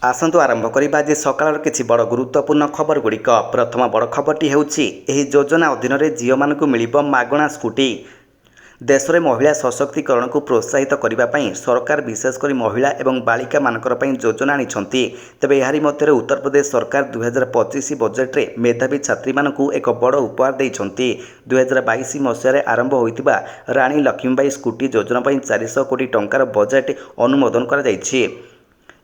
आसतु आरंभ करबा आज सकाळ किछि बड़ गुरुत्वपूर्ण खबर गुड़िक। प्रथम बड़ खबरटी हेउछि एही योजना अधीन झील मानकु मिलिबो मागणा स्कूटी। देश में महिला सशक्तिकरण को प्रोत्साहित करने सरकार विशेषकर महिला एवं बालिका मानकर योजना आनिछंती। तेबे एहारी मध्य उत्तर प्रदेश सरकार 2025 बजेट रे मेधावी छात्री मानकु एक बड़ उपहार देइछंती। 2022 मसीह आरंभ होइतिबा रानी लक्ष्मीबाई स्कूटी योजना 400 कोटी टंकार बजेट अनुमोदन करा जायछि।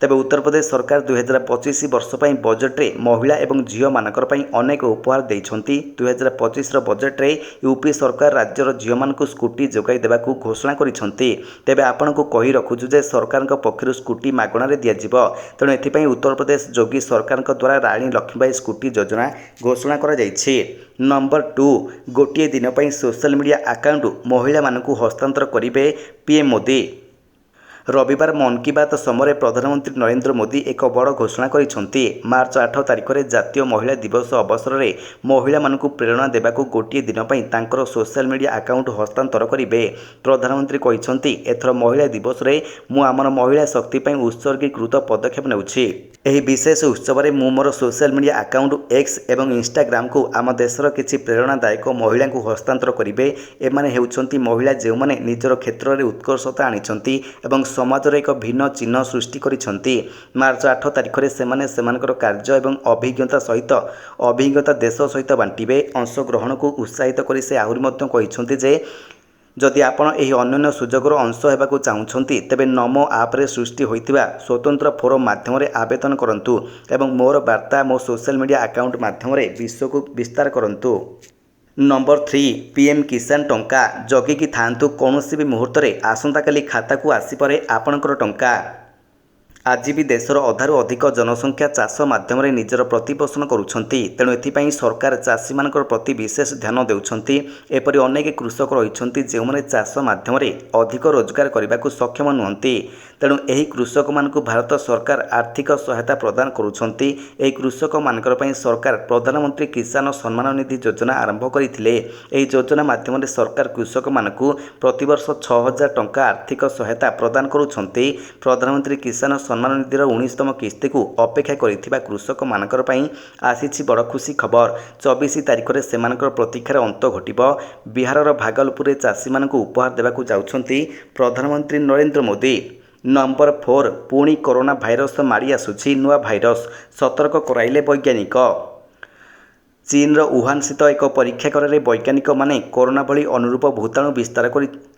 तेबे उत्तर प्रदेश सरकार 2025 वर्ष बजेट रे महिला एवं झील मानकर अनेक उपहार देइछंती। 2025 बजेट रे यूपी सरकार राज्यर झील मानकु स्कूटी जोगाई देबाकू घोषणा करिछंती। तेबे आपनकू कहि रखुछु जे सरकारक पक्षरु स्कूटी मागणा रे दिया जिवो। तेणु एथिपई उत्तर प्रदेश योगी सरकारक द्वारा रानी लक्ष्मीबाई स्कूटी योजना घोषणा करा जायछि। नंबर 2 गोटिए दिन पई सोशल मीडिया अकाउंट महिला मानकू हस्तांतर करिवे पीएम मोदी। रविवार मन की बात समय प्रधानमंत्री नरेंद्र मोदी एक बड़ घोषणा करिछंती। मार्च 8 तारिख में जातीय महिला दिवस अवसर में महिला मानकू प्रेरणा देबाकू गोटिए दिन पई तांकर सोशल मीडिया अकाउंट हस्तांतर करिवे। प्रधानमंत्री कहिछंती एथर महिला दिवस रे मु आमर महिला शक्ति पई उत्सर्गीकृत पदक्षेप नेउछि। एही विशेष उत्सव में मु more social media account x एवं इंस्टाग्राम को आम देशर किछि प्रेरणादायक महिला को हस्तांतर करिवे। एमाने हेउछंती महिला जे माने निजर क्षेत्र में उत्कर्षता आनिछंती एवं समाज एक भिन्न चिन्ह सृष्टि करिछंती। मार्च 8 तारिख में सेमाने सेमानकर कार्य एवं अभिज्ञता देश सहित बांटिबे। अंशग्रहण को उत्साहित करी से आहुरी मध्य कहिछंती जे जदि आपण एही अन्य सुजोगर अंश हेबाकू चाहुछंती तेबे नमो आप रे सृष्टि होइतिबा स्वतंत्र फोरम माध्यम रे आवेदन करंतु एवं मोर वार्ता मो सोशल मीडिया अकाउंट माध्यम रे विश्व को विस्तार करंतु। नंबर 3 पीएम किसान टंका जगिकी थांतु कौनसी भी मुहूर्त रे आसंता काली खाता को आसी परे आपणकर टंका। आज भी देशर अधारू अधिक जनसंख्या चाष माध्यम निजर प्रतिपोषण करुछंती। तेणु एथिपाई सरकार चाषी मानकर प्रति विशेष ध्यान देउछंती। एपरि अनेक कृषक रहिछंती जे माने चाष माध्यम अधिक रोजगार करने को सक्षम नुहंती। तेणु एही कृषक मानकु भारत सरकार आर्थिक सहायता प्रदान करुछंती। एही कृषक मानकर पई सरकार प्रधानमंत्री किसान सम्मान निधि योजना आरंभ करिथिले। एही योजना माध्यम सरकार कृषक मानकु प्रतिवर्ष 6000 टंका आर्थिक सहायता प्रदान करुछंती। प्रधानमंत्री किसान सम्मान निधिर 19तम किस्ती को अपेक्षा करिथिबा कृषक मानकर पई आसीछि बड़ खुशी खबर। 24 तारिख में सेमानकर प्रतीक्षार अंत घटिबो। बिहारर भागलपुर रे चाषी मानकु उपहार देबाकू जाउछंती प्रधानमंत्री नरेंद्र मोदी। नंबर 4 पुणी कोरोना भाइरस माड़ी आसुछि नुआ भाइरस सतर्क कराइले वैज्ञानिक। चीन वुहान स्थित एक परीक्षागार में वैज्ञानिक माने कोरोना भली अनुरूप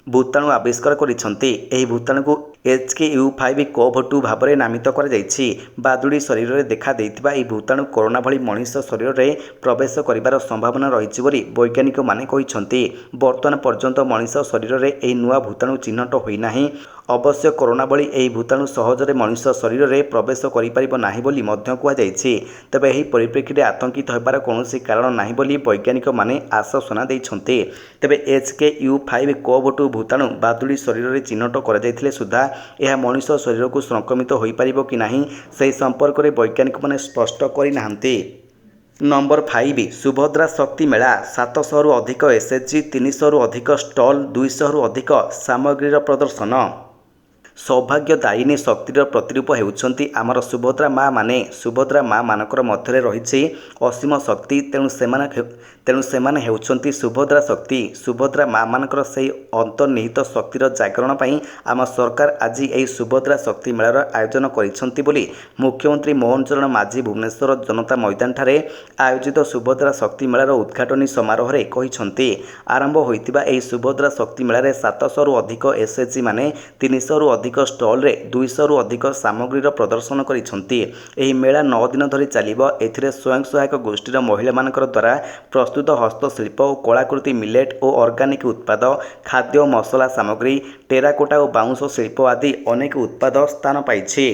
भूताणु आविष्कार करिछंती। एही भूताणु को HKU5CoV2 भाव में नामित करा जायछि। बादुड़ी शरीर में देखा देइतिबा एही भूताणु कोरोना भली मनुष्य शरीर में प्रवेश करिबार संभावना रहिछि बोली वैज्ञानिक माने कहिछंती। वर्तमान पर्यंत मनुष्य शरीर में एही नुआ भूताणु चिन्हट होई नाही। अवश्य कोरोना भली एही भूताणु सहजरे मनुष्य शरीर में प्रवेश करिपारिबो नाही बोली मध्य कुहा जायछि। तेबे एही परिप्रेक्षी आतंकित होबार कौनसी कारण नाही बोली वैज्ञानिक माने आश्वासना दैछंती। तेबे HKU5CoV2 भूताणु बादुड़ी शरीर में चिन्हट करा जायथिले सुद्धा यह मनुष्य शरीर को संक्रमित हो पारिबो कि नाही सेही संपर्क में वैज्ञानिक माने स्पष्ट करि नाहंती। नंबर 5 सुभद्रा शक्ति मेला 700 रु अधिक एसएचजी 300 रु अधिक स्टल 200 रु अधिक सामग्रीर प्रदर्शन। सौभाग्यदायिनी शक्तिर प्रतिरूप हेउछंती आमर सुभद्रा माँ माने। सुभद्रा माँ मानकर मध्यरे रहिछि असीम शक्ति। तेणु सेमाने हेउछंती सुभद्रा शक्ति। सुभद्रा माँ मानकर सेही अंतर्निहित शक्तिर जागरण पई आम सरकार आज एही सुभद्रा शक्ति मेलार आयोजन करिछंती बोली मुख्यमंत्री मोहन चरण माझी भुवनेश्वर जनता मैदान ठारे आयोजित सुभद्रा शक्ति मेलार उद्घाटनी समारोह रे कहिछंती। आरंभ होइतिबा एही सुभद्रा शक्ति मेलारे 700 रु अधिक एसएचजी माने 300 रु अधिक स्टल रे 200 रु अधिक सामग्रीर प्रदर्शन करिछंती। एही मेला 9 दिन धरी चलिबो। एथिरे स्वयं सहायक गोष्ठीर महिला मानकर द्वारा प्रस्तुत हस्तशिल्प और कलाकृति मिलेट और ऑर्गेनिक उत्पाद खाद्य मसला सामग्री टेराकोटा और बाउंस शिल्प आदि अनेक उत्पाद स्थान पाइछि।